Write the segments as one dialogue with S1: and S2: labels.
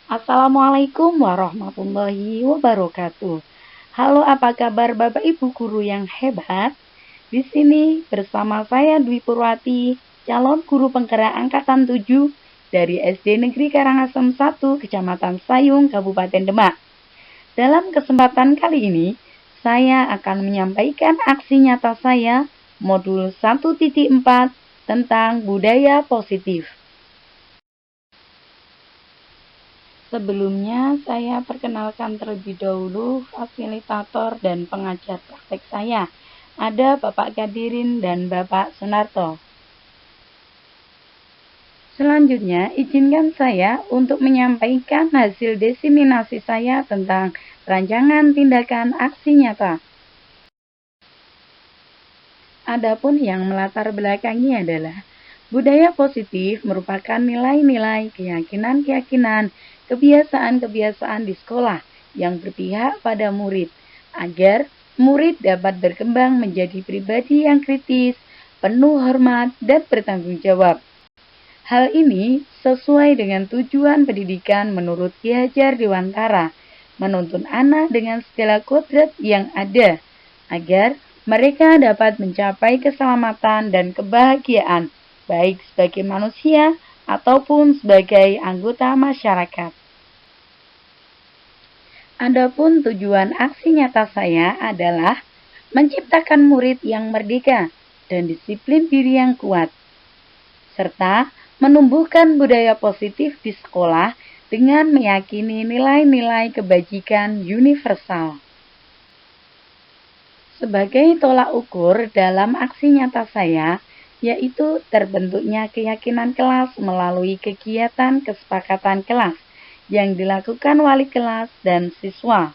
S1: Assalamualaikum warahmatullahi wabarakatuh. Halo, apa kabar Bapak Ibu guru yang hebat? Di sini bersama saya Dwi Purwati, calon guru penggerak angkatan 7 dari SD Negeri Karangasem 1, Kecamatan Sayung, Kabupaten Demak. Dalam kesempatan kali ini, saya akan menyampaikan aksi nyata saya modul 1.4 tentang budaya positif. Sebelumnya, saya perkenalkan terlebih dahulu fasilitator dan pengajar praktek saya. Ada Bapak Kadirin dan Bapak Sunarto. Selanjutnya, izinkan saya untuk menyampaikan hasil diseminasi saya tentang rancangan tindakan aksi nyata. Adapun yang melatar belakangi adalah budaya positif merupakan nilai-nilai, keyakinan-keyakinan, kebiasaan-kebiasaan di sekolah yang berpihak pada murid, agar murid dapat berkembang menjadi pribadi yang kritis, penuh hormat, dan bertanggung jawab. Hal ini sesuai dengan tujuan pendidikan menurut Ki Hajar Dewantara, menuntun anak dengan segala kodrat yang ada, agar mereka dapat mencapai keselamatan dan kebahagiaan, baik sebagai manusia ataupun sebagai anggota masyarakat. Adapun tujuan aksi nyata saya adalah menciptakan murid yang merdeka dan disiplin diri yang kuat, serta menumbuhkan budaya positif di sekolah dengan meyakini nilai-nilai kebajikan universal. Sebagai tolak ukur dalam aksi nyata saya, yaitu terbentuknya keyakinan kelas melalui kegiatan kesepakatan kelas yang dilakukan wali kelas dan siswa.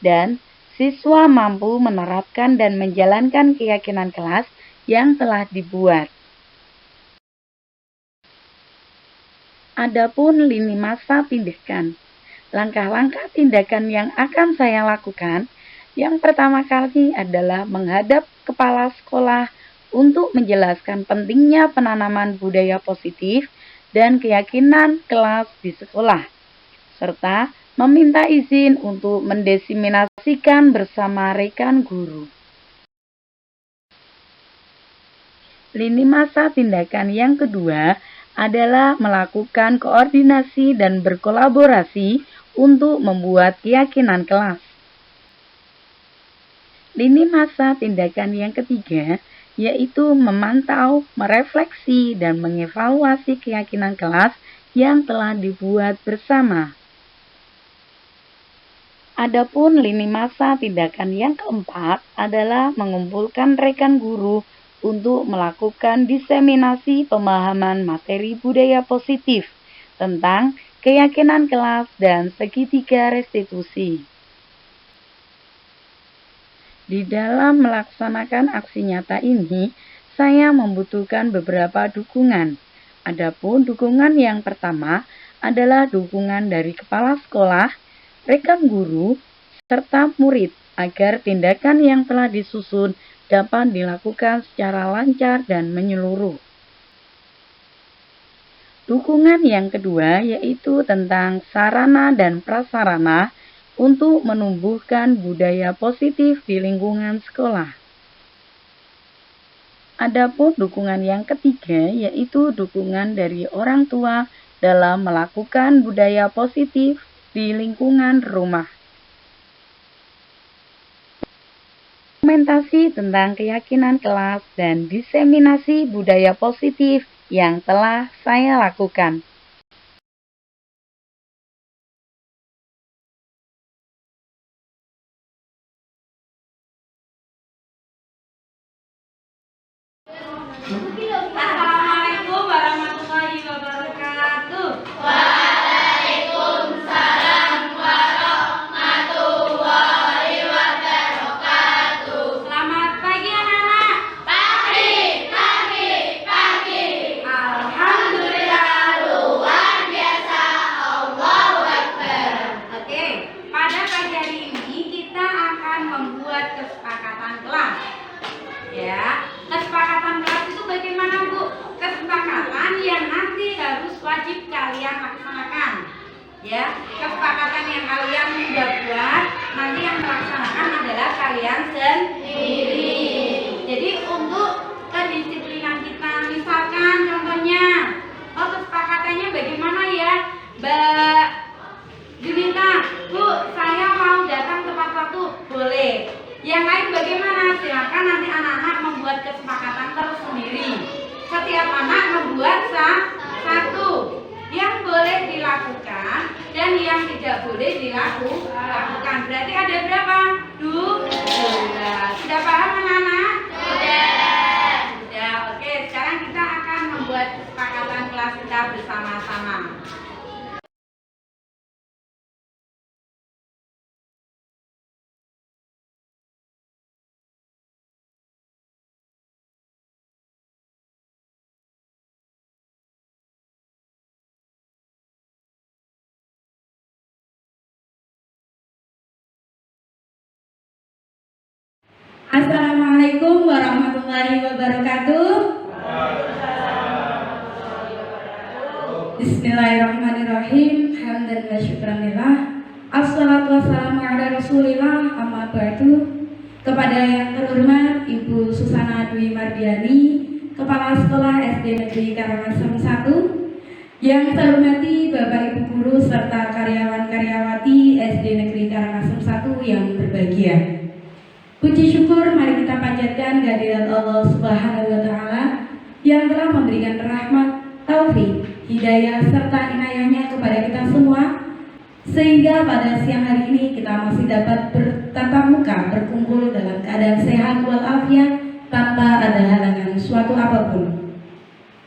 S1: Dan siswa mampu menerapkan dan menjalankan keyakinan kelas yang telah dibuat. Adapun lini masa tindakan. Langkah-langkah tindakan yang akan saya lakukan, yang pertama kali adalah menghadap kepala sekolah untuk menjelaskan pentingnya penanaman budaya positif dan keyakinan kelas di sekolah, serta meminta izin untuk mendiseminasikan bersama rekan guru. Lini masa tindakan yang kedua adalah melakukan koordinasi dan berkolaborasi untuk membuat keyakinan kelas. Lini masa tindakan yang ketiga yaitu memantau, merefleksi, dan mengevaluasi keyakinan kelas yang telah dibuat bersama. Adapun lini masa tindakan yang keempat adalah mengumpulkan rekan guru untuk melakukan diseminasi pemahaman materi budaya positif tentang keyakinan kelas dan segitiga restitusi. Di dalam melaksanakan aksi nyata ini, saya membutuhkan beberapa dukungan. Adapun dukungan yang pertama adalah dukungan dari kepala sekolah, rekan guru, serta murid agar tindakan yang telah disusun dapat dilakukan secara lancar dan menyeluruh. Dukungan yang kedua yaitu tentang sarana dan prasarana untuk menumbuhkan budaya positif di lingkungan sekolah. Adapun dukungan yang ketiga yaitu dukungan dari orang tua dalam melakukan budaya positif di lingkungan rumah. Dokumentasi tentang keyakinan kelas dan diseminasi budaya positif yang telah saya lakukan.
S2: Assalamualaikum warahmatullahi wabarakatuh.
S3: Waalaikumsalam warahmatullahi wabarakatuh.
S2: Selamat pagi anak-anak.
S3: Pagi, pagi, pagi.
S2: Alhamdulillah.
S3: Luar biasa. Allahu Akbar.
S2: Oke, pada pagi hari ini kita akan membuat kesepakatan kelas. Ya, kesepakatan kelas itu bagaimana, Bu? Ya, kesepakatan yang kalian sudah buat, nanti yang melaksanakan adalah kalian sendiri. Jadi untuk kedisiplinan kita, misalkan contohnya, kesepakatannya bagaimana ya, Mbak Junita, Bu, saya mau datang tepat waktu, boleh. Yang lain bagaimana? Silakan nanti anak-anak membuat kesepakatan tersendiri. Setiap anak membuat satu yang boleh dilakukan dan yang tidak boleh dilakukan. Berarti ada berapa? 12. Sudah paham anak-anak? Sudah. Oke, sekarang kita akan membuat kesepakatan kelas kita bersama-sama.
S4: Assalamualaikum warahmatullahi wabarakatuh. Bismillahirrahmanirrahim. Hamdan wa syukranillah. Assalatu wassalamu ala rasulillah. Amma ba'du. Kepada yang terhormat Ibu Susana Dwi Mardiani, Kepala Sekolah SD Negeri Karangasem 1, yang saya hormati Bapak Ibu Guru serta karyawan-karyawati SD Negeri Karangasem 1 yang berbahagia. Puji syukur mari kita panjatkan kehadirat Allah Subhanahu wa taala yang telah memberikan rahmat, taufik, hidayah serta inayahnya kepada kita semua, sehingga pada siang hari ini kita masih dapat bertatap muka, berkumpul dalam keadaan sehat walafiat tanpa ada halangan suatu apapun.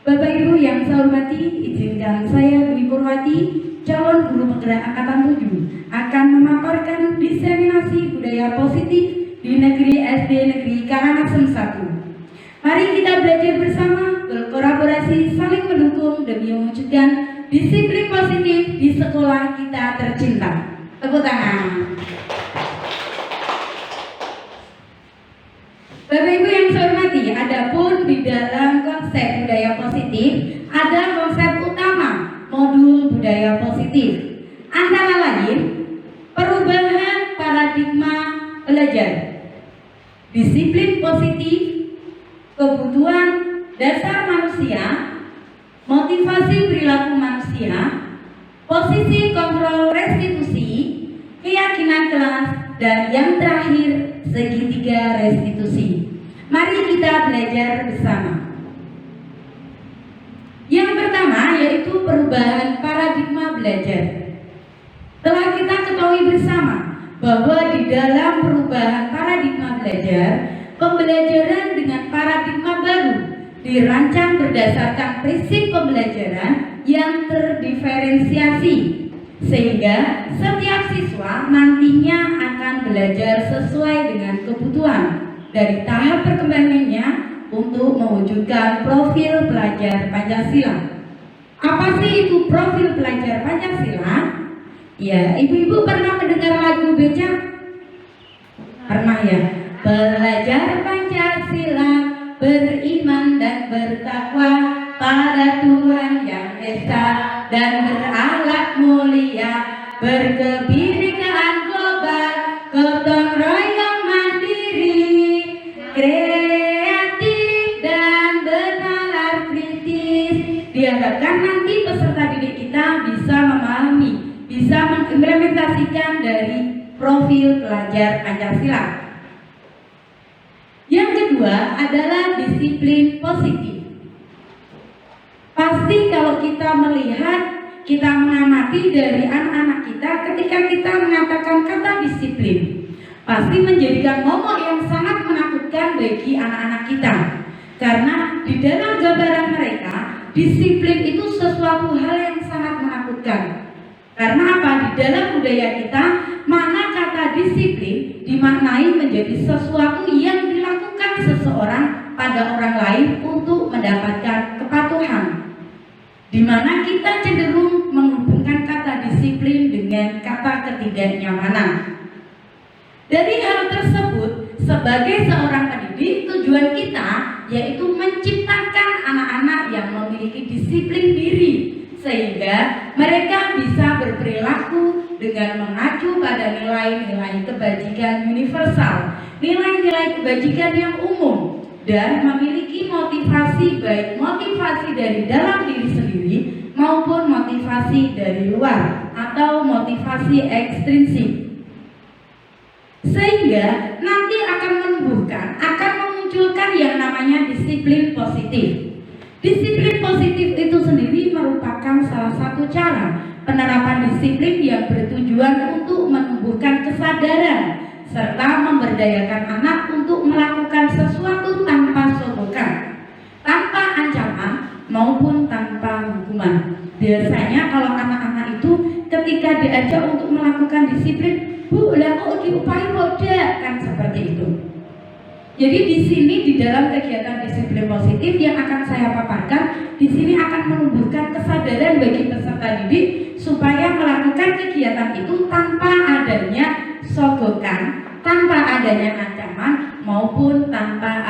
S4: Bapak Ibu yang saya hormati, izinkan saya Dwi Purwati, calon guru penggerak angkatan 7, akan memaparkan diseminasi budaya positif di negeri SD Negeri Karangasem 1. Mari kita belajar bersama, berkolaborasi, saling mendukung demi mewujudkan disiplin positif di sekolah kita tercinta. Tepuk tangan. Bapak Ibu yang saya hormati, adapun di dalam konsep budaya positif ada konsep utama modul budaya positif, antara lain perubahan paradigma belajar, disiplin positif, kebutuhan dasar manusia, motivasi perilaku manusia, posisi kontrol restitusi, keyakinan kelas, dan yang terakhir segitiga restitusi. Mari kita belajar bersama. Yang pertama yaitu perubahan paradigma belajar. Telah kita ketahui bersama bahwa di dalam perubahan paradigma belajar, pembelajaran dengan paradigma baru dirancang berdasarkan prinsip pembelajaran yang terdiferensiasi, sehingga setiap siswa nantinya akan belajar sesuai dengan kebutuhan dari tahap perkembangannya untuk mewujudkan profil pelajar Pancasila. Apa sih itu profil pelajar Pancasila? Ya, ibu-ibu pernah mendengar lagu Becak? Pernah ya? Belajar Pancasila, beriman dan bertakwa pada Tuhan Yang Esa, dan berakhlak mulia, berkebinekaan global, gotong royong mandiri, kreatif dan bernalar kritis. Diharapkan nanti peserta didik kita bisa memahami, bisa mengimplementasikan dari profil pelajar Pancasila. Yang kedua adalah disiplin positif. Pasti kalau kita melihat, kita mengamati dari anak-anak kita ketika kita mengatakan kata disiplin, pasti menjadikan momok yang sangat menakutkan bagi anak-anak kita. Karena di dalam gambaran mereka, disiplin itu sesuatu hal yang sangat menakutkan. Karena apa? Di dalam budaya kita, mana kata disiplin dimaknai menjadi sesuatu yang dilakukan seseorang pada orang lain untuk mendapatkan kepatuhan, di mana kita cenderung menghubungkan kata disiplin dengan kata ketidaknyamanan. Dari hal tersebut, sebagai seorang pendidik, tujuan kita yaitu menciptakan anak-anak yang memiliki disiplin diri, sehingga mereka bisa berperilaku dengan mengacu pada nilai-nilai kebajikan universal, nilai-nilai kebajikan yang umum, dan memiliki motivasi, baik motivasi dari dalam diri sendiri maupun motivasi dari luar atau motivasi ekstrinsik, sehingga nanti akan menumbuhkan, akan memunculkan yang namanya disiplin positif. Disiplin positif itu sendiri merupakan salah satu cara penerapan disiplin yang bertujuan untuk menumbuhkan kesadaran serta memberdayakan anak untuk melakukan sesuatu tanpa sogokan, tanpa ancaman maupun tanpa hukuman. Biasanya kalau anak-anak itu ketika diajak untuk melakukan disiplin, Bu, lah kok diupahi tidak? Kan seperti itu. Jadi di sini di dalam kegiatan disiplin positif yang akan saya paparkan, di sini akan menumbuhkan kesadaran bagi peserta didik supaya melakukan kegiatan itu tanpa adanya sogokan, tanpa adanya ancaman maupun tanpa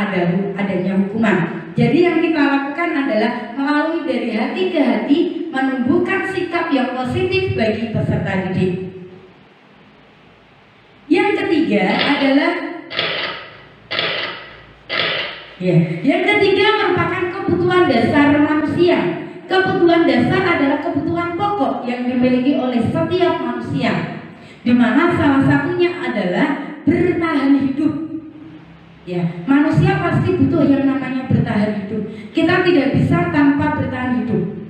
S4: adanya hukuman. Jadi yang kita lakukan adalah melalui dari hati ke hati menumbuhkan sikap yang positif bagi peserta didik. Yang ketiga adalah yang ketiga merupakan kebutuhan dasar manusia. Kebutuhan dasar adalah kebutuhan pokok yang dimiliki oleh setiap manusia, di mana salah satunya adalah bertahan hidup. Ya, manusia pasti butuh yang namanya bertahan hidup. Kita tidak bisa tanpa bertahan hidup.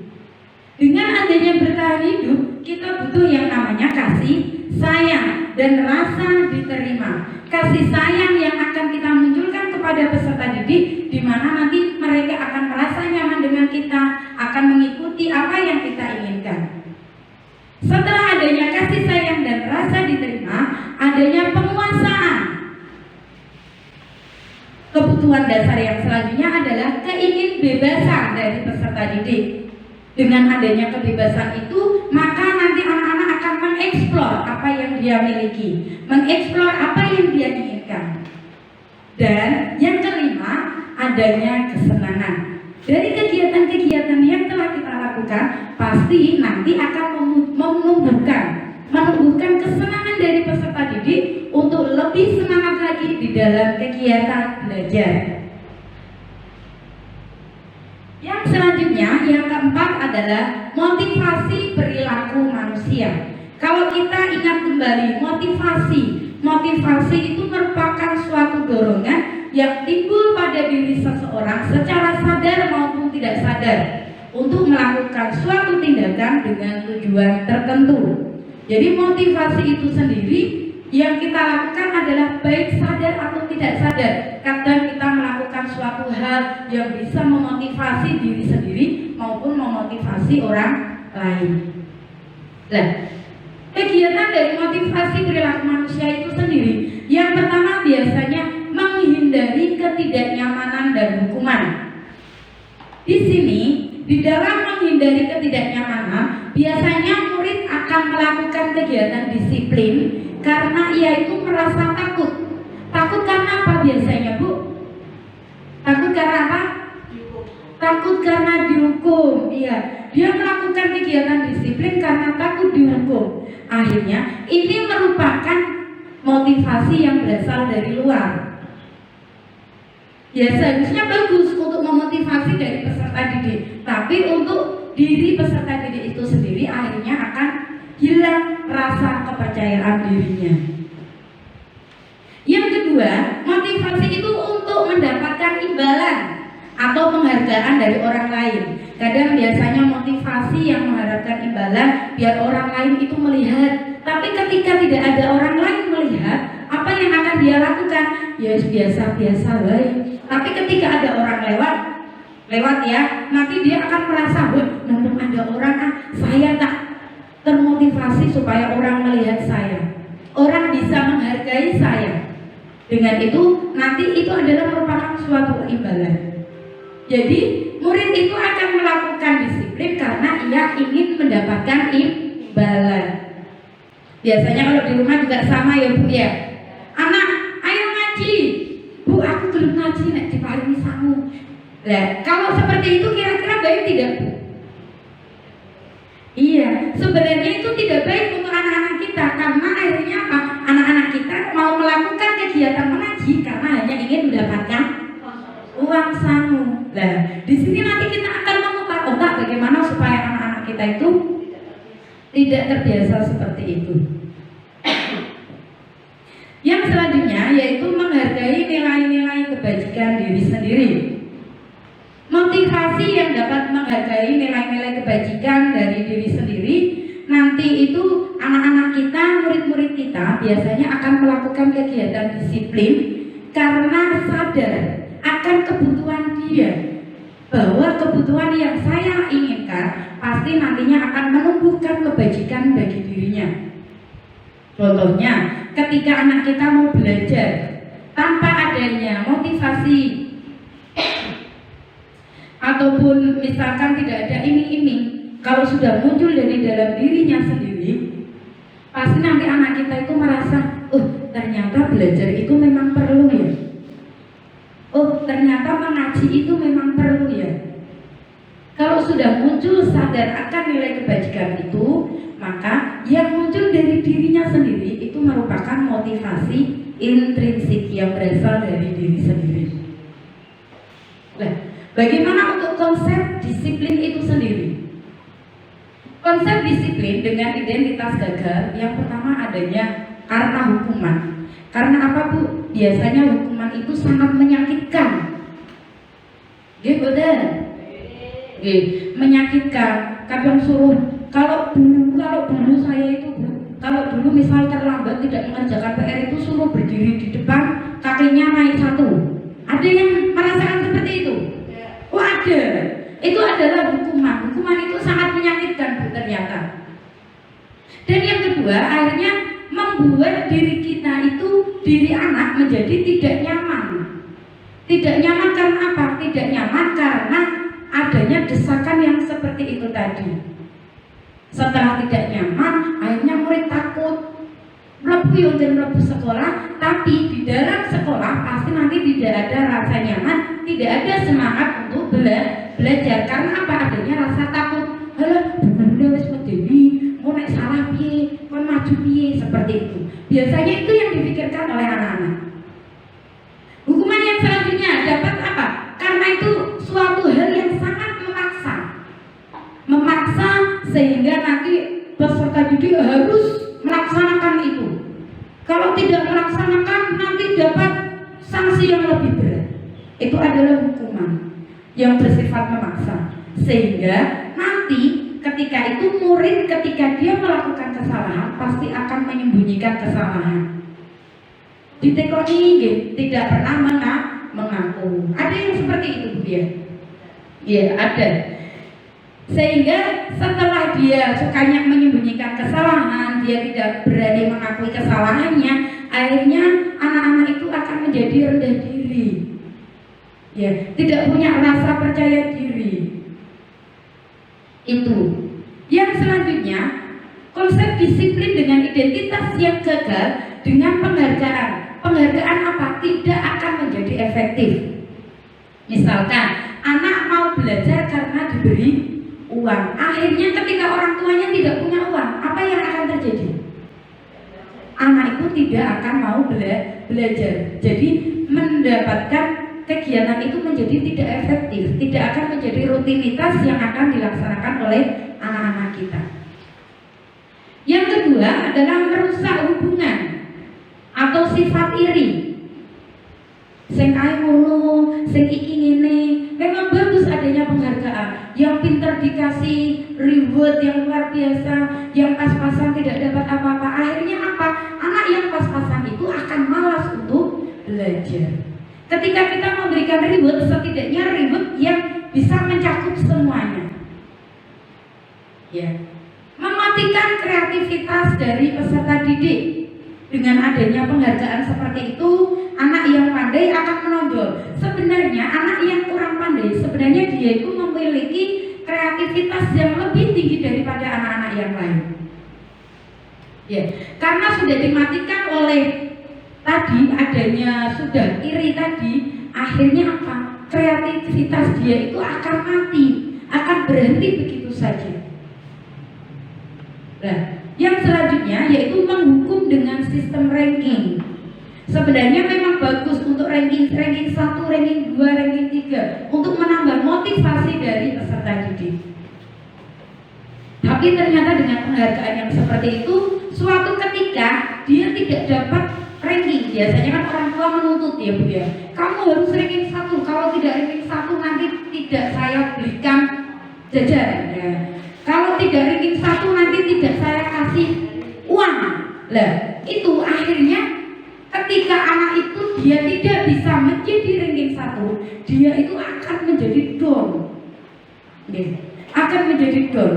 S4: Dengan adanya bertahan hidup, kita butuh yang namanya kasih sayang dan rasa diterima. Kasih sayang yang akan kita munculkan kepada peserta didik, di mana nanti mereka akan merasa nyaman dengan kita, akan mengikuti apa yang kita inginkan. Setelah adanya kasih sayang dan rasa diterima, adanya penguasaan. Kebutuhan dasar yang selanjutnya adalah keinginbebasan dari peserta didik. Dengan adanya kebebasan itu, maka nanti anak-anak akan mengeksplor apa yang dia miliki, mengeksplor apa yang dia inginkan. Dan yang kelima, adanya kesenangan. Dari kegiatan-kegiatan yang telah kita lakukan, pasti nanti akan menumbuhkan kesenangan dari peserta didik untuk lebih semangat lagi di dalam kegiatan belajar. Yang selanjutnya, yang keempat adalah motivasi perilaku manusia. Kalau kita ingat kembali, motivasi itu merupakan suatu dorongan yang timbul pada diri seseorang secara sadar maupun tidak sadar untuk melakukan suatu tindakan dengan tujuan tertentu. Jadi motivasi itu sendiri yang kita lakukan adalah baik sadar atau tidak sadar. Kadang kita melakukan suatu hal yang bisa memotivasi diri sendiri maupun memotivasi orang lain. Nah, kegiatan dari motivasi perilaku manusia itu sendiri, yang pertama biasanya menghindari ketidaknyamanan dan hukuman. Di sini, di dalam menghindari ketidaknyamanan, biasanya murid akan melakukan kegiatan disiplin karena ia itu merasa takut. Takut karena apa biasanya, Bu? Takut karena apa? Takut karena dihukum. Iya, dia melakukan kegiatan disiplin karena takut dihukum. Akhirnya, ini merupakan motivasi yang berasal dari luar. Ya, seharusnya bagus untuk memotivasi dari peserta didik, tapi untuk diri peserta didik itu sendiri akhirnya akan hilang rasa kepercayaan dirinya. Yang kedua, motivasi itu untuk mendapatkan imbalan atau penghargaan dari orang lain. Kadang biasanya motivasi yang mengharapkan imbalan biar orang lain itu melihat. Tapi ketika tidak ada orang lain melihat, apa yang akan dia lakukan? Ya biasa-biasa baik. Tapi ketika ada orang lewat ya, nanti dia akan merasa, wah, mumpung ada orang, saya tak termotivasi supaya orang melihat saya. Orang bisa menghargai saya. Dengan itu, nanti itu adalah merupakan suatu imbalan. Jadi, murid itu akan melakukan disiplin karena ia ingin mendapatkan imbalan. Biasanya kalau di rumah juga sama ya, Bu ya. Anak, ayo ngaji. Bu, aku belum ngaji, nek diparingi sangu. Nah, kalau seperti itu kira-kira baik tidak, Bu? Iya, sebenarnya itu tidak baik untuk anak-anak kita, karena akhirnya apa? Anak-anak kita mau melakukan kegiatan mengaji karena hanya ingin mendapatkan uang sangu. Nah, di sini nanti kita akan memutar otak bagaimana supaya anak-anak kita itu tidak terbiasa seperti itu. Yang selanjutnya yaitu menghargai nilai-nilai kebajikan diri sendiri. Motivasi yang dapat menghargai nilai-nilai kebajikan dari diri sendiri, nanti itu anak-anak kita, murid-murid kita biasanya akan melakukan kegiatan disiplin karena sadar akan kebutuhan dia, bahwa kebutuhan yang saya inginkan pasti nantinya akan menumbuhkan kebajikan bagi dirinya. Contohnya, ketika anak kita mau belajar tanpa adanya motivasi ataupun misalkan tidak ada iming-iming, kalau sudah muncul dari dalam dirinya sendiri, pasti nanti anak kita itu merasa, oh ternyata belajar itu memang perlu ya, oh ternyata mengaji itu memang perlu ya. Kalau sudah muncul sadar akan nilai kebajikan itu, maka yang muncul dari dirinya sendiri itu merupakan motivasi intrinsik yang berasal dari diri sendiri. Nah, bagaimana untuk konsep disiplin itu sendiri? Konsep disiplin dengan identitas gagal, yang pertama adanya karena hukuman. Karena apa Bu? Biasanya hukuman itu sangat menyakitkan. Gitu deh. Menyakitkan. Kadang suruh, kalau dulu saya itu kalau dulu misal terlambat tidak mengerjakan PR itu suruh berdiri di depan, kakinya naik satu. Ada yang merasakan seperti itu? Oh ada. Itu adalah hukuman. Hukuman itu sangat menyakitkan Bu ternyata. Dan yang kedua, akhirnya membuat diri kita itu, diri anak menjadi tidak nyaman. Tidak nyaman karena apa? Tidak nyaman karena adanya desakan yang seperti itu tadi. Setelah tidak nyaman, akhirnya murid takut mlebu dan mlebu sekolah, tapi di dalam sekolah pasti nanti tidak ada rasa nyaman, tidak ada semangat untuk belajar. Karena apa? Adanya rasa takut. Halah, bunda wis medeni, mau nek salah piye, mau maju piye, seperti itu. Biasanya itu yang dipikirkan oleh anak-anak. Hukuman yang selanjutnya dapat apa? Karena itu suatu hal yang sangat memaksa sehingga nanti peserta didik harus melaksanakan itu. Kalau tidak melaksanakan nanti dapat sanksi yang lebih berat. Itu adalah hukuman yang bersifat memaksa. Sehingga nanti ketika itu murid ketika dia melakukan kesalahan pasti akan menyembunyikan kesalahan. Ditekoni tidak pernah mengaku. Ada yang seperti itu Bu ya? Iya ada. Sehingga setelah dia sukanya menyembunyikan kesalahan, dia tidak berani mengakui kesalahannya, akhirnya anak-anak itu akan menjadi rendah diri. Ya, tidak punya rasa percaya diri. Itu. Yang selanjutnya, konsep disiplin dengan identitas yang gagal dengan penghargaan. Penghargaan apa? Tidak akan menjadi efektif. Misalkan anak mau belajar karena diberi uang. Akhirnya ketika orang tuanya tidak punya uang, apa yang akan terjadi? Anak itu tidak akan mau belajar. Jadi mendapatkan kegiatan itu menjadi tidak efektif, tidak akan menjadi rutinitas yang akan dilaksanakan oleh anak-anak kita. Yang kedua adalah merusak hubungan atau sifat iri. Sing kae ngono, sing iki ngene. Memang bagus adanya penghargaan. Yang pintar dikasih reward yang luar biasa, yang pas-pasan tidak dapat apa-apa. Akhirnya apa? Anak yang pas-pasan itu akan malas untuk belajar. Ketika kita memberikan reward, setidaknya reward yang bisa mencakup semuanya. Ya. Mematikan kreativitas dari peserta didik. Dengan adanya penghargaan seperti itu, anak yang pandai akan menonjol. Sebenarnya anak yang kurang pandai, sebenarnya dia itu memiliki kreativitas yang lebih tinggi daripada anak-anak yang lain. Ya, karena sudah dimatikan oleh tadi adanya sudah iri tadi, akhirnya apa? Kreativitas dia itu akan mati, akan berhenti begitu saja. Nah, yang selanjutnya yaitu menghukum dengan sistem ranking. Sebenarnya memang bagus untuk ranking 1, ranking 2, ranking 3 untuk menambah motivasi dari peserta didik. Tapi ternyata dengan penghargaan yang seperti itu, suatu ketika dia tidak dapat ranking. Biasanya kan orang tua menuntut ya Bu ya, kamu harus ranking 1, kalau tidak ranking 1 nanti tidak saya berikan jajan ya. Kalau tidak ranking 1 nanti tidak saya kasih uang. Lah, itu akhirnya ketika anak itu dia tidak bisa menjadi ranking 1, dia itu akan menjadi down. Akan menjadi down.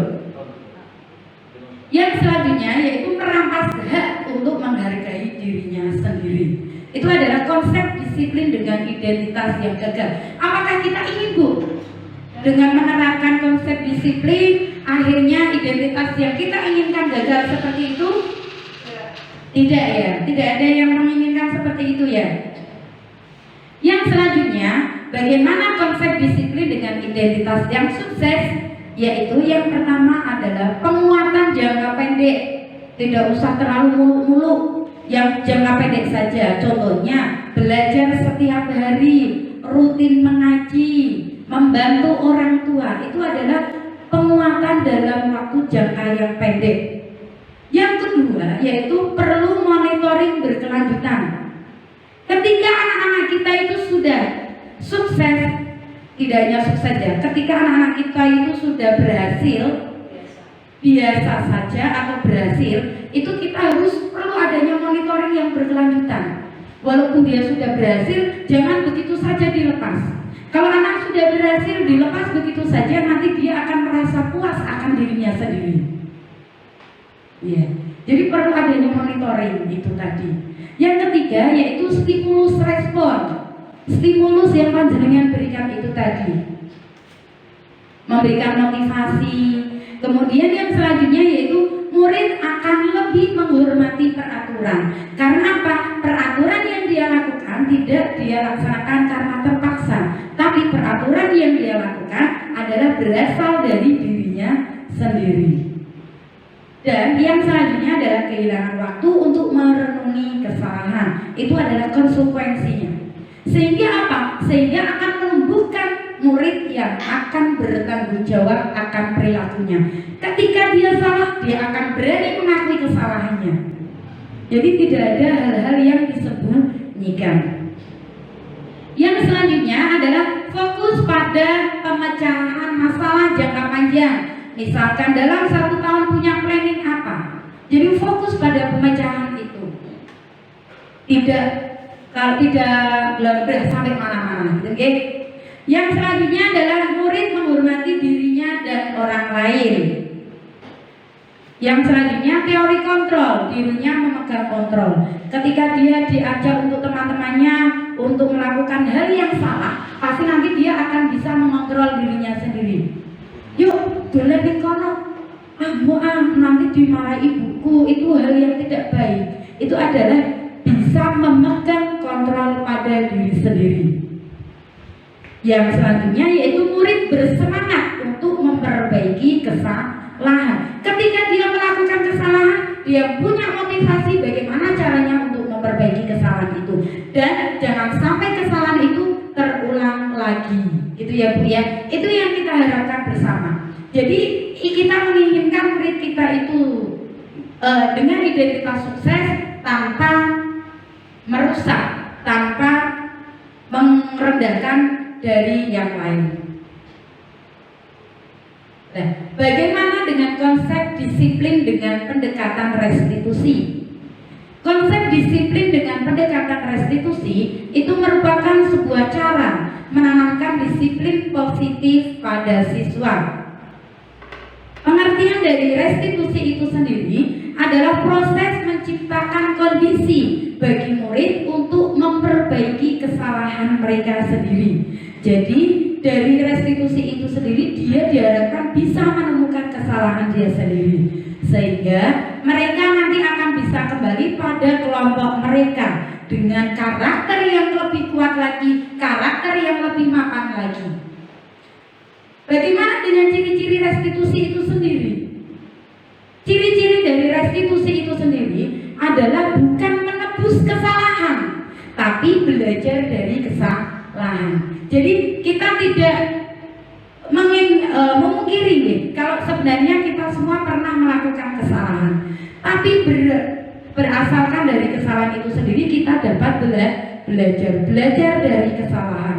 S4: Yang selanjutnya yaitu merampas hak untuk menghargai dirinya sendiri. Itu adalah konsep disiplin dengan identitas yang gagal. Apakah kita ingin Bu? Dengan menerapkan konsep disiplin, akhirnya identitas yang kita inginkan gagal seperti itu? Tidak ya, tidak ada yang menginginkan seperti itu ya. Yang selanjutnya, bagaimana konsep disiplin dengan identitas yang sukses? Yaitu yang pertama adalah penguatan jangka pendek. Tidak usah terlalu muluk-muluk, yang jangka pendek saja. Contohnya, belajar setiap hari, rutin mengaji, membantu orang tua. Itu adalah penguatan dalam waktu jangka yang pendek. Yang kedua, yaitu perlu monitoring berkelanjutan. Ketika anak-anak kita itu sudah sukses, tidak hanya sukses ya, ketika anak-anak kita itu sudah berhasil, biasa saja atau berhasil, itu kita harus perlu adanya monitoring yang berkelanjutan. Walaupun dia sudah berhasil, jangan begitu saja dilepas. Kalau anak sudah berhasil dilepas begitu saja, nanti dia akan merasa puas akan dirinya sendiri. Ya, jadi perlu adanya monitoring itu tadi. Yang ketiga yaitu stimulus respon. Stimulus yang panjenengan berikan itu tadi, memberikan motivasi. Kemudian yang selanjutnya yaitu murid akan lebih menghormati peraturan. Karena apa? Peraturan yang dia lakukan tidak dia laksanakan karena terpaksa, tapi peraturan yang dia lakukan adalah berasal dari dirinya sendiri. Dan yang selanjutnya adalah kehilangan waktu untuk merenungi kesalahan. Itu adalah konsekuensinya. Sehingga apa? Sehingga akan menumbuhkan murid yang akan bertanggung jawab akan perilakunya. Ketika dia salah, dia akan berani mengakui kesalahannya. Jadi tidak ada hal-hal yang disembunyikan. Yang selanjutnya adalah fokus pada pemecahan masalah jangka panjang. Misalkan dalam 1 tahun punya planning apa, jadi fokus pada pemecahan itu. Kalau tidak gelabah sampai mana-mana, gitu, okay? Yang selanjutnya adalah murid menghormati dirinya dan orang lain. Yang selanjutnya teori kontrol, dirinya memegang kontrol. Ketika dia diajak untuk teman-temannya untuk melakukan hal yang salah, pasti nanti dia akan bisa mengontrol dirinya sendiri. Yuk, dolen di kono. Nanti dimarahi ibuku, itu hal yang tidak baik. Itu adalah bisa memegang kontrol pada diri sendiri. Yang selanjutnya yaitu murid bersemangat untuk memperbaiki kesalahan. Ketika dia melakukan kesalahan, dia punya motivasi bagaimana caranya untuk memperbaiki kesalahan itu. Dan jangan sampai kesalahan itu terulang lagi. Gitu ya Bu ya. Itu yang kita harapkan bersama. Jadi kita menginginkan murid kita itu dengan identitas sukses tanpa merusak, tanpa merendahkan dari yang lain. Nah, bagaimana dengan konsep disiplin dengan pendekatan restitusi? Konsep disiplin dengan pendekatan restitusi itu merupakan sebuah cara menanamkan disiplin positif pada siswa. Pengertian dari restitusi itu sendiri adalah proses menciptakan kondisi bagi murid untuk memperbaiki kesalahan mereka sendiri. Jadi dari restitusi itu sendiri dia diharapkan bisa menemukan kesalahan dia sendiri, sehingga mereka nanti akan bisa kembali pada kelompok mereka dengan karakter yang lebih kuat lagi, karakter yang lebih mapan lagi. Bagaimana dengan ciri-ciri restitusi itu sendiri? Ciri-ciri restitusi itu sendiri adalah bukan menebus kesalahan, tapi belajar dari kesalahan. Jadi kita tidak memungkiri kalau sebenarnya kita semua pernah melakukan kesalahan, tapi berasalkan dari kesalahan itu sendiri kita dapat belajar dari kesalahan.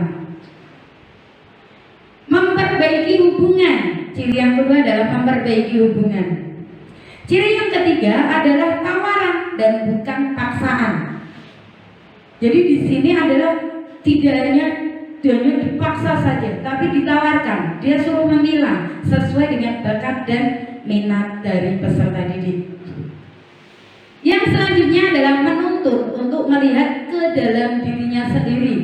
S4: Memperbaiki hubungan. Ciri yang kedua adalah memperbaiki hubungan. Ciri yang ketiga adalah tawaran dan bukan paksaan. Jadi di sini adalah tidak hanya dipaksa saja, tapi ditawarkan. Dia suruh memilah sesuai dengan bakat dan minat dari peserta didik. Yang selanjutnya adalah menuntut untuk melihat ke dalam dirinya sendiri.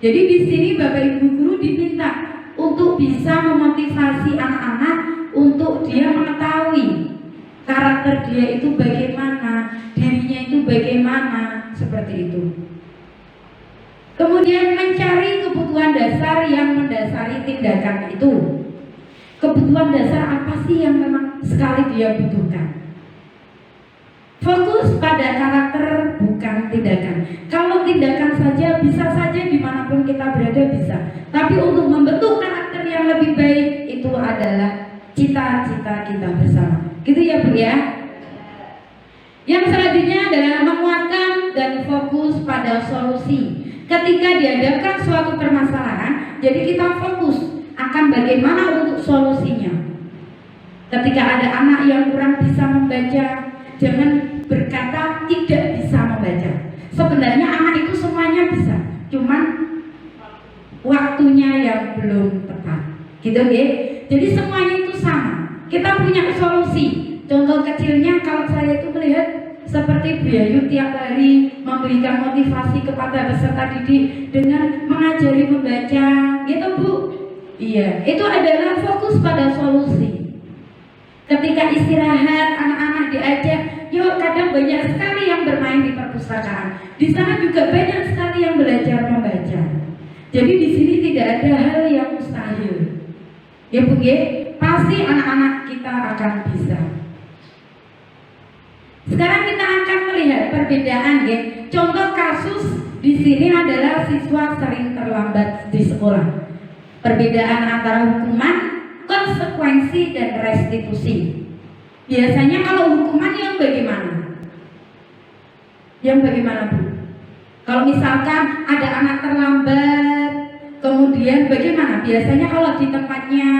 S4: Jadi di sini Bapak Ibu guru diminta untuk bisa memotivasi anak-anak untuk dia mengetahui karakter dia itu bagaimana, dirinya itu bagaimana, seperti itu. Kemudian mencari kebutuhan dasar yang mendasari tindakan itu. Kebutuhan dasar apa sih yang memang sekali dia butuhkan? Fokus pada karakter bukan tindakan. Kalau tindakan saja bisa saja dimanapun kita berada bisa. Tapi untuk membentuk karakter yang lebih baik itu adalah cita-cita kita bersama. Gitu ya Bu ya. Yang selanjutnya adalah menguatkan dan fokus pada solusi. Ketika dihadapkan suatu permasalahan, jadi kita fokus akan bagaimana untuk solusinya. Ketika ada anak yang kurang bisa membaca, jangan berkata tidak bisa membaca. Sebenarnya anak itu semuanya bisa, cuman waktunya yang belum tepat. Gitu ya. Jadi semuanya itu sama. Kita punya solusi. Contoh kecilnya kalau saya itu melihat seperti Bu Yayu tiap hari memberikan motivasi kepada peserta didik dengan mengajari membaca, gitu Bu. Iya, itu adalah fokus pada solusi. Ketika istirahat, anak-anak diajak, yuk, kadang banyak sekali yang bermain di perpustakaan. Di sana juga banyak sekali yang belajar membaca. Jadi di sini tidak ada hal yang mustahil. Ya Bu, ya, pasti anak-anak kita akan bisa. Sekarang kita akan melihat perbedaan ya. Contoh kasus di sini adalah siswa sering terlambat di sekolah. Perbedaan antara hukuman, konsekuensi dan restitusi. Biasanya kalau hukuman yang bagaimana? Yang bagaimana Bu? Kalau misalkan ada anak terlambat, kemudian bagaimana? Biasanya kalau di tempatnya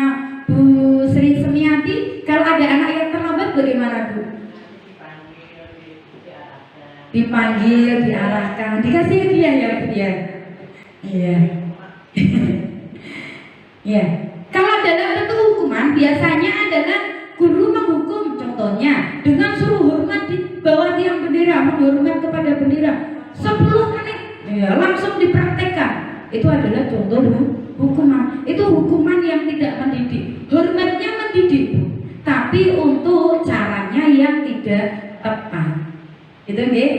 S4: Bu Sri Semiati, kalau ada anak yang terlambat bagaimana Bu? Dipanggil, diarahkan, dikasih hadiah ya Bu ya. Iya. Ya. Kalau dalam bentuk hukuman biasanya adalah guru menghukum, contohnya dengan suruh hormat di bawah tiang bendera, menghormat kepada bendera 10 menit, ya, langsung dipraktekkan. Itu adalah contoh hukuman. Itu hukuman yang tidak mendidik. Hormatnya mendidik, tapi untuk caranya yang tidak tepat. Gitu nggih?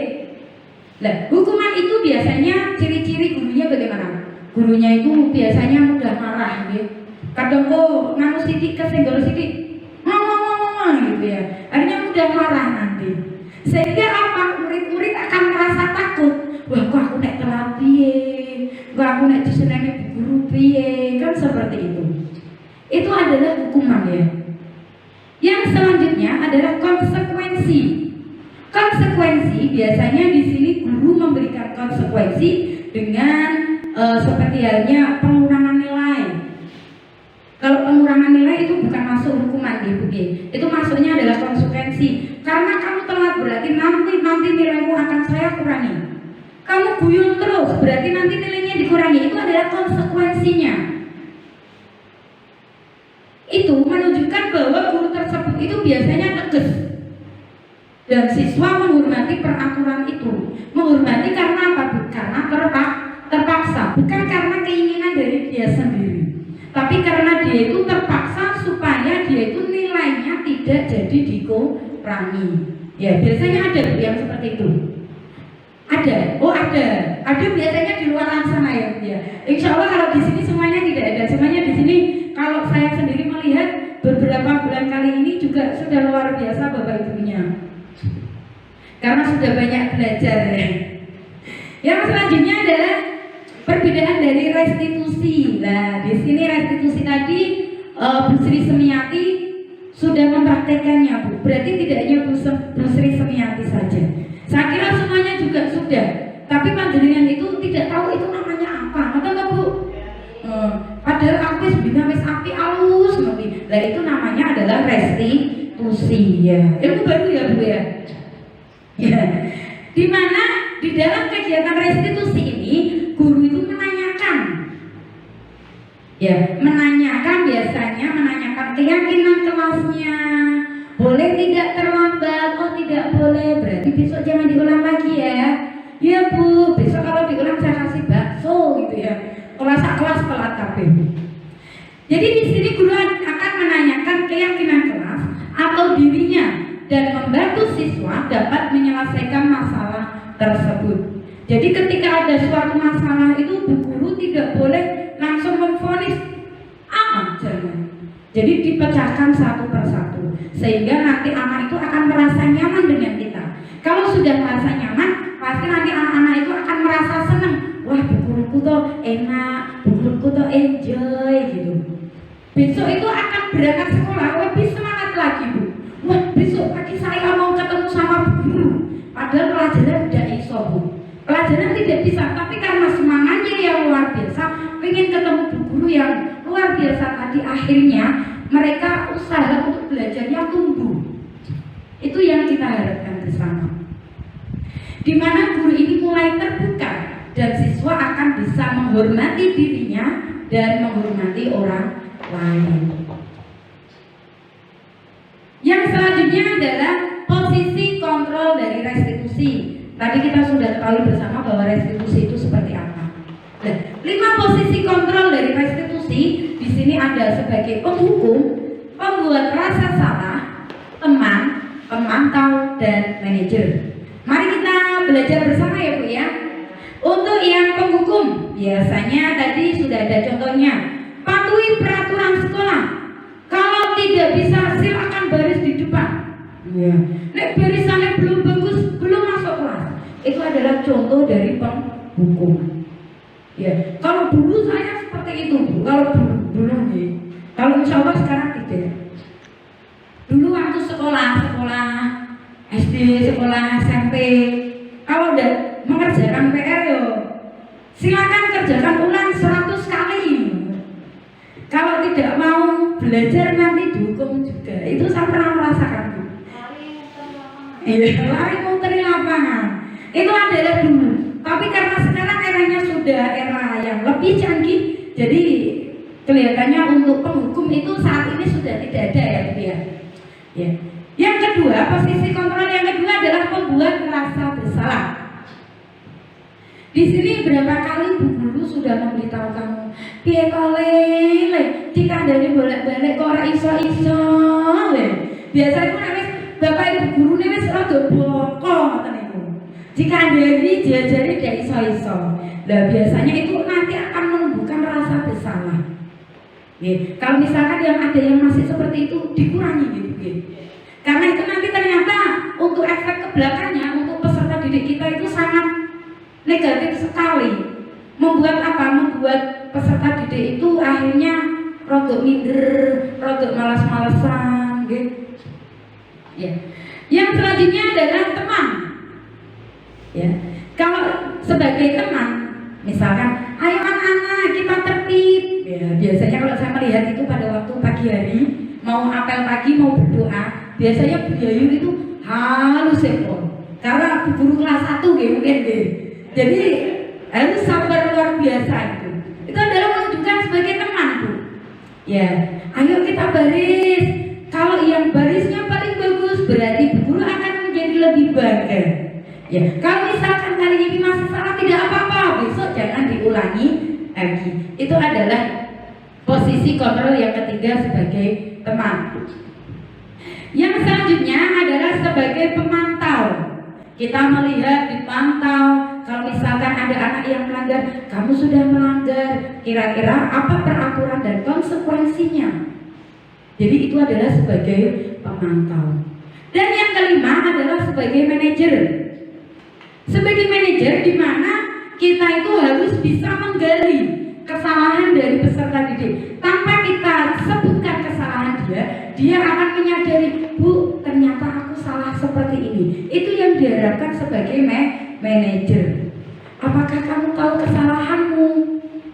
S4: Nah, hukuman itu biasanya ciri-ciri gurunya bagaimana? Gurunya itu biasanya mudah marah nggih. Kadang kok nganu sithik kesenggol sithik. Ngomong gitu ya. Akhirnya mudah marah nanti. Sehingga apa? Murid-murid akan merasa takut. Wah, kok aku nek telat piye? Kok aku nek diseneni guru piye? Kan seperti itu. Itu adalah hukuman ya. Yang selanjutnya adalah konsekuensi. Konsekuensi biasanya di sini guru memberikan konsekuensi dengan seperti halnya pengurangan nilai. Kalau pengurangan nilai itu bukan masuk hukuman Bu. Itu masuknya adalah konsekuensi. Karena kamu telat berarti nanti nilaimu akan saya kurangi. Kamu guyung terus berarti nanti nilainya dikurangi. Itu adalah konsekuensinya. Itu menunjukkan bahwa guru tersebut itu biasanya tegas. Dan siswa menghormati peraturan itu. Menghormati karena apa Bu? Karena terpaksa, bukan karena keinginan dari dia sendiri, tapi karena dia itu terpaksa supaya dia itu nilainya tidak jadi dikurangi. Ya, biasanya ada yang seperti itu. Ada, oh ada biasanya di luar sana ya. Insya Allah kalau di sini semuanya tidak ada. Semuanya di sini kalau saya sendiri melihat beberapa beberapa bulan kali ini juga sudah luar biasa Bapak Ibunya, karena sudah banyak belajar ya. Yang selanjutnya adalah perbedaan dari restitusi. Nah, di sini restitusi tadi Bu Sri Semiati sudah mempraktekannya Bu. Berarti tidak hanya Bu Sri Semiati saja. Saya kira semuanya juga sudah. Tapi panjenengan itu tidak tahu itu namanya apa. Betul nggak Bu? Padahal aku sebenarnya wis api alus ngerti. Nah itu namanya adalah restitusi ya. Ilmu baru ya Bu ya. Ya. Di mana di dalam kegiatan restitusi ini guru itu menanyakan, ya menanyakan biasanya menanyakan keyakinan kelasnya, boleh tidak terlambat, oh tidak boleh, berarti besok jangan diulang lagi ya. Ya Bu, besok kalau diulang saya kasih bakso gitu ya. Kelas pelat kabeh. Jadi di sini guru akan menanyakan keyakinan kelas atau dirinya dan membantu siswa dapat menyelesaikan masalah tersebut. Jadi ketika ada suatu masalah itu bu guru tidak boleh langsung memvonis jangan. Jadi dipecahkan satu persatu sehingga nanti anak itu akan merasa nyaman dengan kita. Kalau sudah merasa nyaman, pasti nanti anak-anak itu akan merasa senang. Wah, bu guruku tuh enak, bu guruku tuh enjoy gitu. Besok itu akan berangkat sekolah lebih semangat lagi Bu. Wah, besok pagi saya mau ketemu sama bu guru. Padahal pelajaran tidak iso Bu. Pelajaran tidak bisa, tapi karena semangatnya yang luar biasa, ingin ketemu bu guru yang luar biasa tadi, akhirnya mereka usaha untuk belajarnya tumbuh. Itu yang kita harapkan bersama. Di mana guru ini mulai terbuka dan siswa akan bisa menghormati dirinya dan menghormati orang lain. Yang selanjutnya adalah posisi kontrol dari restitusi. Tadi kita sudah ketahui bersama bahwa restitusi itu seperti apa. Nah, 5 posisi kontrol dari restitusi di sini ada sebagai penghukum, pembuat rasa salah, teman, pemantau, dan manajer. Mari kita belajar bersama ya Bu ya. Untuk yang penghukum, biasanya tadi sudah ada contohnya. Patuhi peraturan sekolah. Kalau tidak bisa silakan baris di depan. Ya. Nek barisannya belum bagus, belum masuk kelas. Itu adalah contoh dari penghukum. Ya. Kalau dulu saya seperti itu Bu. Kalau dulu nih. Kalau insya Allah sekarang tidak. Dulu waktu sekolah SD, sekolah SMP, kalau udah mengerjakan PR yo, silakan kerjakan ulang 100 kali. Kalau tidak mau belajar nanti dihukum juga. Itu saya pernah merasakan Bu. Lari muterin lapangan. Itu adalah dulu. Tapi karena sekarang eranya sudah era yang lebih canggih, jadi kelihatannya untuk penghukum itu saat ini sudah tidak ada ya Bu ya. Ya. Yang kedua, posisi kontrol yang kedua adalah pembuat rasa bersalah. Di sini berapa kali bu guru sudah memberitahu kamu, piye kolele, dikandani bolak-balik kok ora iso-iso. Biasanya ku nek bapak ibu guru nek wis rada boko ngoten niku. Dikandani diajari ndak iso-iso. Lah biasanya itu nanti akan menumbuhkan rasa bersalah. Kalau misalkan yang ada yang masih seperti itu dikurangi gitu. Karena itu nanti ternyata untuk efek ke belakangnya untuk peserta didik kita itu sangat negatif sekali. Membuat apa? Membuat peserta didik itu akhirnya rodok minder, rodok malas-malesan gitu. Ya. Yang selanjutnya adalah teman. Ya. Kalau sebagai teman, misalkan, ayo anak-anak kita tertib. Ya, biasanya kalau saya melihat itu pada waktu pagi hari, mau apel pagi, mau berdoa, biasanya Bu Yayu itu halus sekor. Karena Bu guru kelas 1 gitu mungkin deh. Jadi harus sabar luar biasa itu. Itu adalah menunjukkan sebagai teman Bu. Ya, ayo kita baris. Kalau yang barisnya paling bagus, berarti Bu guru akan menjadi lebih bangga. Ya, kalau misalkan hari ini masih salah tidak apa-apa, besok jangan diulangi lagi. Itu adalah posisi kontrol yang ketiga sebagai teman. Yang selanjutnya adalah sebagai pemantau. Kita melihat, dipantau. Kalau misalkan ada anak yang melanggar, kamu sudah melanggar, kira-kira apa peraturan dan konsekuensinya? Jadi itu adalah sebagai pemantau. Dan yang kelima adalah sebagai manajer. Sebagai manajer di mana kita itu harus bisa menggali kesalahan dari peserta didik. Tanpa kita sebutkan kesalahan dia akan menyadari, Bu, ternyata aku salah seperti ini. Itu yang diharapkan sebagai manajer. Apakah kamu tahu kesalahanmu?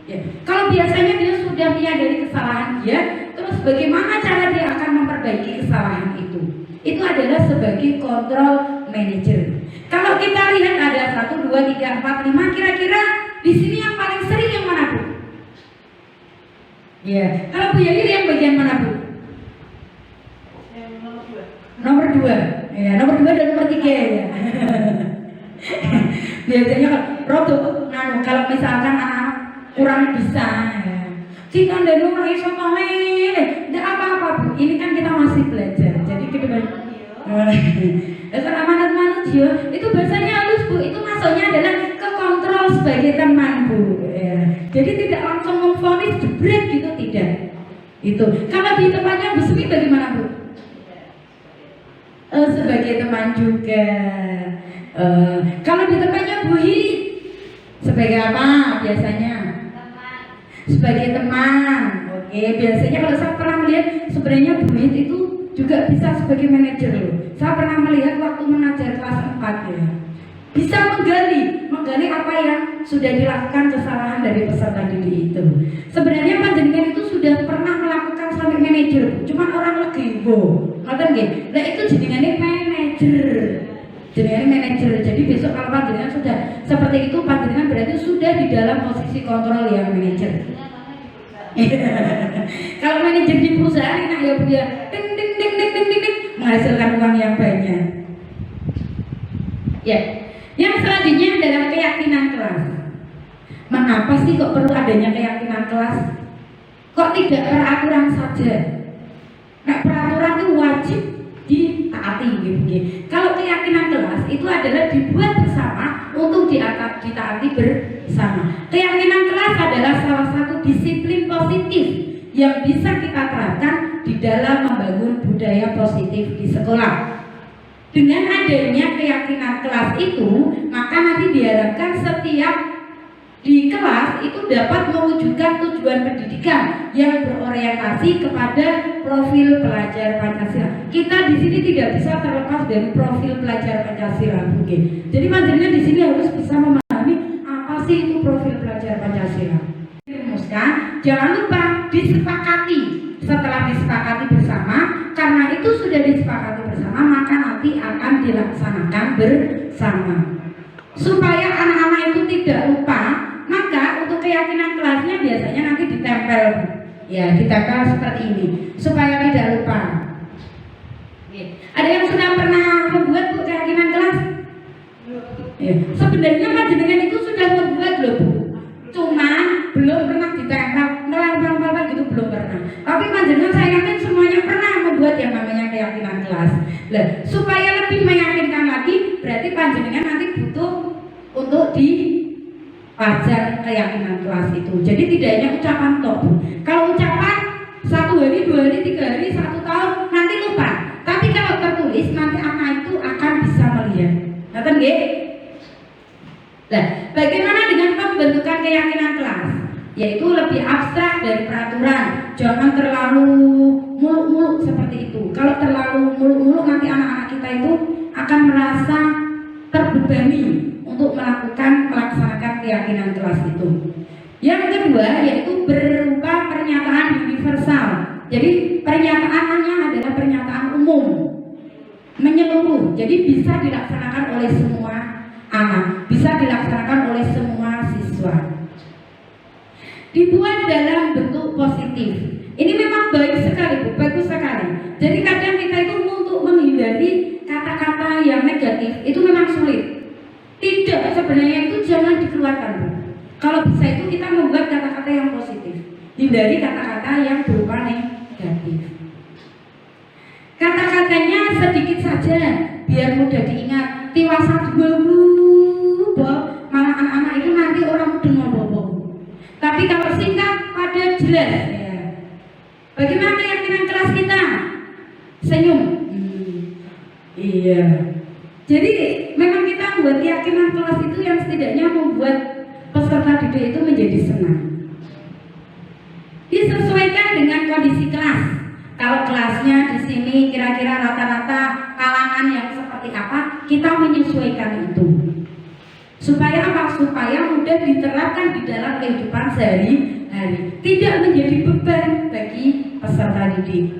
S4: Ya. Kalau biasanya dia sudah menyadari kesalahan dia, terus bagaimana cara dia akan memperbaiki kesalahan itu? Itu adalah sebagai control manager. Kalau kita lihat ada 1, 2, 3, 4, 5, kira-kira di sini yang paling sering yang mana, Bu? Ya, kalau Bu Yayu yang bagian mana, Bu? Nomor 2. Ya, nomor 2 dan nomor 3 ya. Biasanya kalau misalkan anak kurang bisa ya. Jika ada orang iso tidak apa-apa, Bu. Ini kan kita masih belajar. Jadi ke depan dasar amanat manusia itu bahasanya halus, Bu. Itu masuknya adalah ke kontrol sebagai teman, Bu. Ya. Jadi tidak langsung memvonis jebret gitu, tidak. Itu. Kalau di tempatnya Bu Sumi bagaimana, Bu? Sebagai teman juga. Kalau di tempatnya Bu Hi sebagai apa biasanya? Sebagai teman. Oke, biasanya kalau saya pernah melihat sebenarnya Bu Hi itu juga bisa sebagai manajer loh. Saya pernah melihat waktu mengajar kelas 4 ya. Bisa menggali apa yang sudah dilakukan kesalahan dari peserta didik itu. Sebenarnya panjenengan itu sudah pernah melakukan sampai manajer, cuma orang legiwo. Ngoten nggih. Nah itu jenengane manajer. Jenengane manajer. Jadi besok kalau panjenengan sudah seperti itu, panjenengan berarti sudah di dalam posisi kontrol yang manajer. Kalau manajer di perusahaan enak ya Bu ya, ding menghasilkan uang yang banyak. Ya, yang selanjutnya adalah keyakinan kelas. Mengapa sih kok perlu adanya keyakinan kelas? Kok tidak peraturan saja? Nah, peraturan itu wajib ditaati gitu. Kalau keyakinan kelas itu adalah dibuat bersama untuk ditaati bersama. Keyakinan kelas adalah salah satu disiplin positif yang bisa kita terapkan di dalam membangun budaya positif di sekolah. Dengan adanya keyakinan kelas itu, maka nanti diharapkan setiap di kelas itu dapat mewujudkan tujuan pendidikan yang berorientasi kepada profil pelajar Pancasila. Kita di sini tidak bisa terlepas dari profil pelajar Pancasila, oke. Jadi panjenengan di sini harus bisa memahami apa sih itu profil pelajar Pancasila. Rumuskan, jangan lupa disepakati. Setelah disepakati bersama, karena itu sudah disepakati bersama, maka nanti akan dilaksanakan bersama. Supaya anak-anak itu tidak lupa, maka untuk keyakinan kelasnya biasanya nanti ditempel, ya ditempel seperti ini, supaya tidak lupa. Ada yang sudah pernah membuat Bu keyakinan kelas? Ya. Sebenarnya panjenengan itu sudah membuat loh Bu, cuma belum pernah ditempel, ngelempel-ngelempel gitu belum pernah. Tapi panjenengan saya yakin semuanya pernah membuat yang namanya keyakinan kelas. Nah, supaya lebih meyakinkan lagi, berarti panjenengan nanti butuh untuk dipajang keyakinan kelas itu. Jadi tidak hanya ucapan toh. Kalau ucapan 1 hari, 2 hari, 3 hari, 1 tahun nanti lupa. Tapi kalau tertulis nanti anak itu akan bisa melihat. Ngerti nggih? Nah, bagaimana dengan pembentukan keyakinan kelas? Yaitu lebih abstrak dari peraturan. Jangan terlalu muluk-muluk seperti itu. Kalau terlalu muluk-muluk nanti anak-anak kita itu akan merasa terbebani untuk melaksanakan keyakinan kelas itu. Yang kedua yaitu berupa pernyataan universal. Jadi pernyataannya adalah pernyataan umum, menyeluruh. Jadi bisa dilaksanakan oleh semua anak, bisa dilaksanakan oleh semua siswa. Dibuat dalam bentuk positif. Ini memang baik sekali Bu, bagus sekali. Jadi kadang kita itu untuk menghindari kata-kata yang negatif itu memang sulit. Tidak, sebenarnya itu jangan dikeluarkan Bu. Kalau bisa itu kita membuat kata-kata yang positif. Hindari kata-kata yang berupa negatif. Kata-katanya sedikit saja biar mudah diingat. Tiwasa dulu, malah anak-anak itu nanti orang dengar bobo. Tapi kalau singkat pada jelas ya. Bagaimana keyakinan kelas kelas kita? Senyum. Iya. Jadi memang kita buat keyakinan kelas itu yang setidaknya membuat peserta didik itu menjadi senang. Disesuaikan dengan kondisi kelas. Kalau kelasnya di sini kira-kira rata-rata kalangan yang seperti apa, kita menyesuaikan itu. Supaya apa? Supaya mudah diterapkan di dalam kehidupan sehari-hari, tidak menjadi beban bagi peserta didik.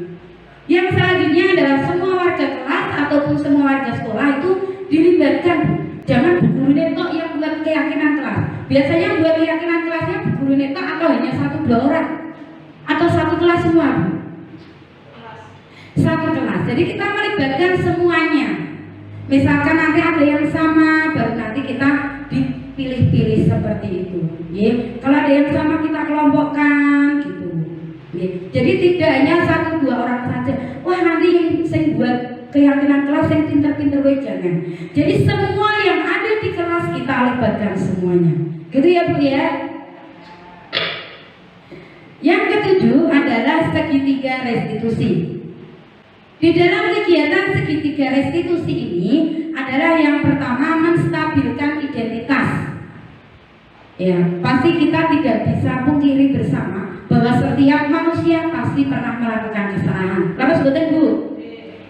S4: Yang selanjutnya adalah semua warga kelas ataupun semua warga sekolah itu dilibatkan. Jangan Bu Guru netok yang buat keyakinan kelas. Biasanya buat keyakinan kelasnya Bu Guru netok atau hanya 1-2 orang atau satu kelas semua, Bu? Satu kelas. Jadi kita melibatkan semuanya. Misalkan nanti ada yang sama, baru nanti kita dipilih-pilih seperti itu. Kalau ada yang sama kita kelompokkan gitu. Jadi tidak hanya 1-2 orang saja. Wah, nanti yang saya buat keyakinan kelas yang pinter-pinter, jangan. Jadi semua yang ada di kelas kita libatkan semuanya. Gitu ya, Bu ya. Yang ketujuh adalah segitiga restitusi. Di dalam kegiatan segitiga restitusi ini adalah yang pertama menstabilkan identitas. Ya, pasti kita tidak bisa pungkiri bersama bahwa setiap manusia pasti pernah melakukan kesalahan. Terus betul, Bu?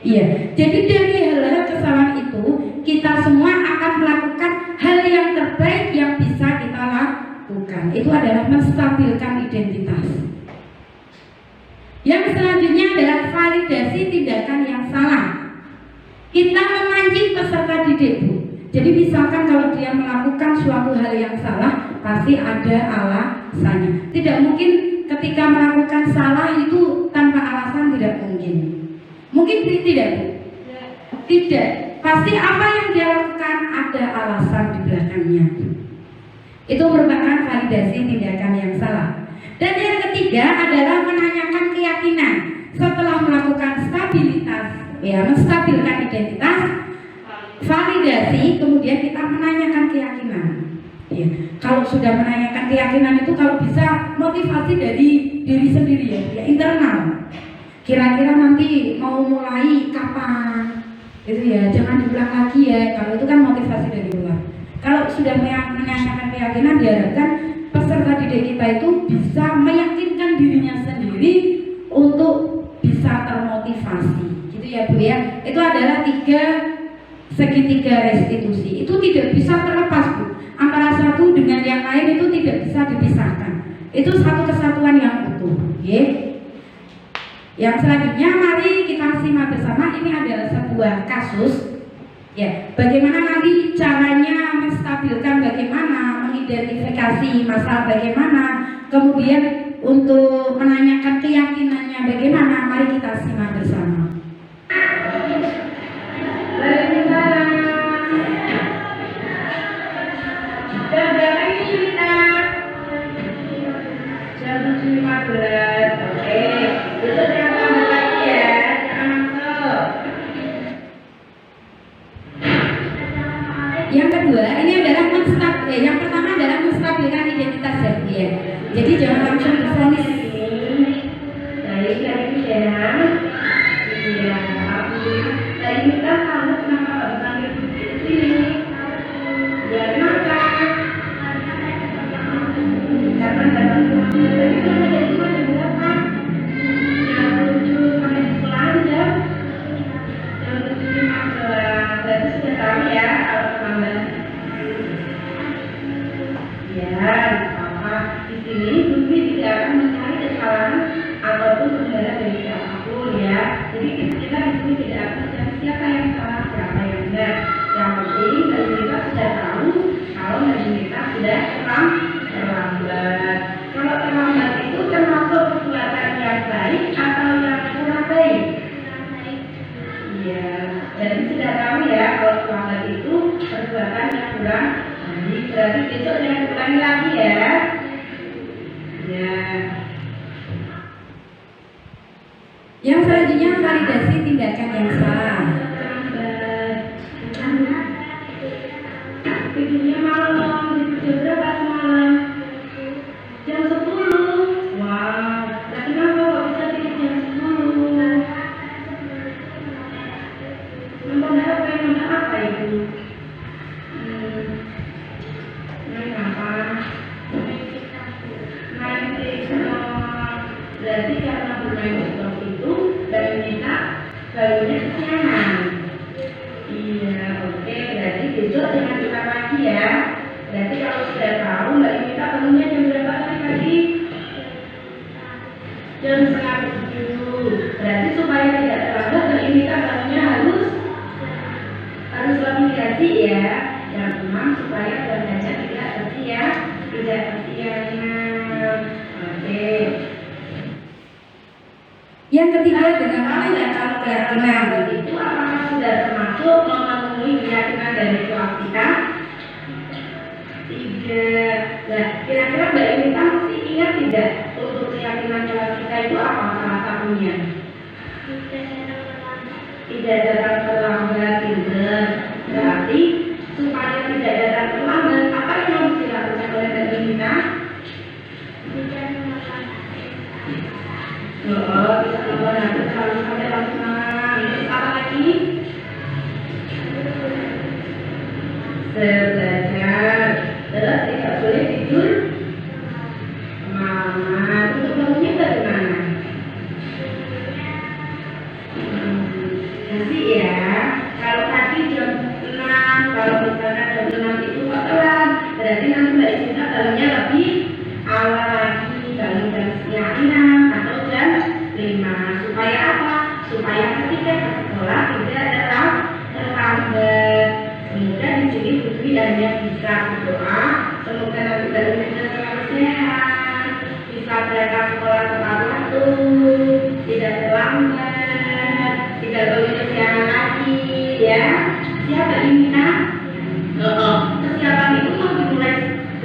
S4: Iya. Jadi dari hal-hal kesalahan itu kita semua akan melakukan hal yang terbaik yang bisa kita lakukan. Itu adalah menstabilkan identitas. Yang selanjutnya adalah validasi tindakan yang salah. Kita memancing peserta didik, Bu. Jadi misalkan kalau dia melakukan suatu hal yang salah, pasti ada alasannya. Tidak mungkin ketika melakukan salah itu tanpa alasan, tidak mungkin. Mungkin tidak, Bu? Tidak. Pasti apa yang dia lakukan ada alasan di belakangnya. Itu merupakan validasi tindakan yang salah. Dan yang ketiga adalah menanyakan keyakinan. Setelah melakukan stabilitas, ya, menstabilkan identitas, validasi, kemudian kita menanyakan keyakinan. Ya, kalau sudah menanyakan keyakinan itu kalau bisa motivasi dari diri sendiri, ya internal. Kira-kira nanti mau mulai kapan? Itu ya, jangan diulang lagi ya. Kalau itu kan motivasi dari luar. Kalau sudah menanyakan keyakinan, diharapkan peserta didik kita itu bisa meyakinkan dirinya sendiri untuk bisa termotivasi. Gitu ya, Bu ya. Itu adalah segitiga restitusi. Itu tidak bisa terlepas, Bu. Antara satu dengan yang lain itu tidak bisa dipisahkan. Itu satu kesatuan yang utuh. Yang selanjutnya mari kita simak bersama. Ini adalah sebuah kasus. Ya, bagaimana nanti caranya menstabilkan, bagaimana mengidentifikasi masalah, bagaimana kemudian untuk menanyakan keyakinannya bagaimana. Mari kita simak bersama. Jam berapa ini kita? Jam 7.15. Oke, itu yang lagi ya, jangan masuk. Yang kedua, ini adalah yang pertama adalah menstabilkan identitas ya. Jadi jangan langsung berfonis. Baik, lagi ya. Iya, tadi kita tahu kenapa berpanggil di sini. Ya, kenapa? Karena dalam tadi kan ada cuma berapa? Jam 7 sampai sekolah jam 7.15. Berarti sudah tahu ya kalau terlambat. Ya, apa di sini Bumi tidak akan mencari kesalahan ataupun kendala dari siapapun ya. Jadi kita di sini tidak akan mencari siapa yang salah, siapa yang benar. Yang penting dari kita sudah tahu kalau dari kita sudah terlambat. Kalau terlambat itu termasuk perbuatan yang baik atau yang kurang baik? Iya, jadi sudah tahu ya kalau terlambat itu perbuatan yang kurang baik. Berarti besok jangan ulangi lagi ya. Ya. Yang selanjutnya validasi tindakan yang salah. Tidurnya malam, jam berapa semalam? Jam 10. Wow, nah kenapa kok bisa tidur jam 10? berarti supaya tidak terlambat berintikan tamunya harus lebih hati ya. Yang keenam, supaya belanja tidak tersiar. Oke. Yang ketiga, dengan menanyakan keyakinan, itu apakah sudah termasuk memenuhi keyakinan dari kelas kita? Tidak. Nah, kira-kira Mbak Inita masih ingat tidak untuk keyakinan kelas kita itu apa salah satunya? Tidak datang terlambat, pinter. Berarti supaya tidak datang terlambat, apa yang harus dilakukan oleh Mbak Inita? Oh, bisa nonton nanti selalu sampai langsung. Terus apa lagi? Belajar. Terus tidak boleh tidur kemalaman. Untuk bangunnya bagaimana? Nanti ya. Kalau tadi jam 6, kalau misalnya jam 6 itu kok telat, berarti nanti Mbak Isina bangunnya lebih awal lagi, bangun jam setengah 6 atau jam 5. Supaya apa? Supaya ketika ke sekolah tidak terlambat. Semoga di sini Putri hanya bisa berdoa, semoga nanti Mbak Isina selalu sehat, bisa berangkat sekolah tepat waktu, tidak terlambat, tidak bangun kesiangan lagi, ya. Siapa Imina? Kesiapan itu mau dimulai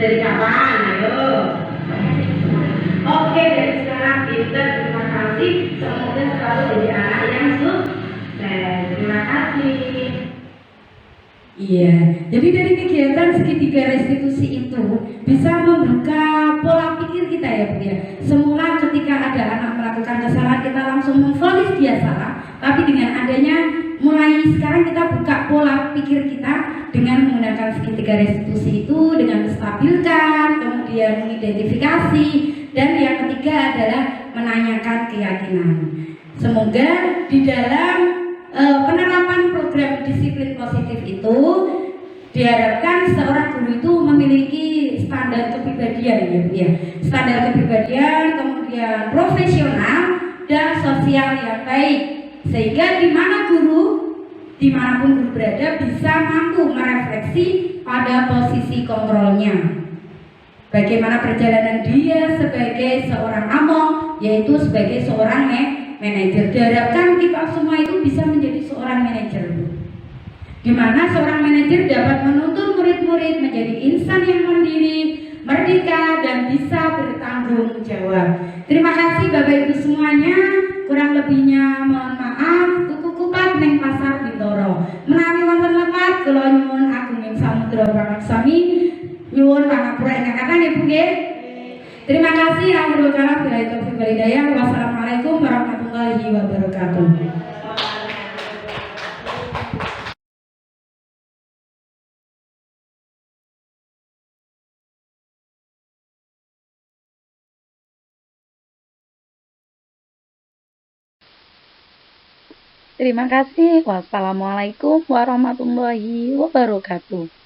S4: dari kapan? Ayo. Oke, dari sekarang kita terima kasih. Semoga selalu jadi anak yang sukses. Terima kasih. Iya, jadi dari kegiatan segitiga restitusi itu bisa membuka pola pikir kita ya Bu ya. Semula ketika ada anak melakukan kesalahan kita langsung memvonis dia salah, tapi dengan adanya mulai sekarang kita buka pola pikir kita dengan menggunakan segitiga restitusi itu dengan menstabilkan, kemudian mengidentifikasi, dan yang ketiga adalah menanyakan keyakinan. Semoga di dalam penerapan program disiplin positif itu diharapkan seorang guru itu memiliki standar kepribadian ya Bu ya. Standar kepribadian, kemudian profesional dan sosial yang baik, sehingga dimanapun guru berada bisa mampu merefleksi pada posisi kontrolnya. Bagaimana perjalanan dia sebagai seorang among, yaitu sebagai seorang manajer. Diharapkan kita semua itu bisa menjadi seorang manajer, di mana seorang manajer dapat menuntun murid-murid menjadi insan yang mandiri, merdeka, dan bisa bertanggung jawab. Terima kasih Bapak Ibu semuanya. Kurang lebihnya mohon maaf. Tuku kupat neng pasar Bintoro. Menawi wonten lepat kula nyuwun agunging samudra pangaksami nyuwun pangapura ingkang kathah nggih Bu nggih. Terima kasih. Akhirul kalam billahi taufiq wal hidayah. Wassalamualaikum warahmatullahi wabarakatuh.
S1: Terima kasih. Wassalamualaikum warahmatullahi wabarakatuh.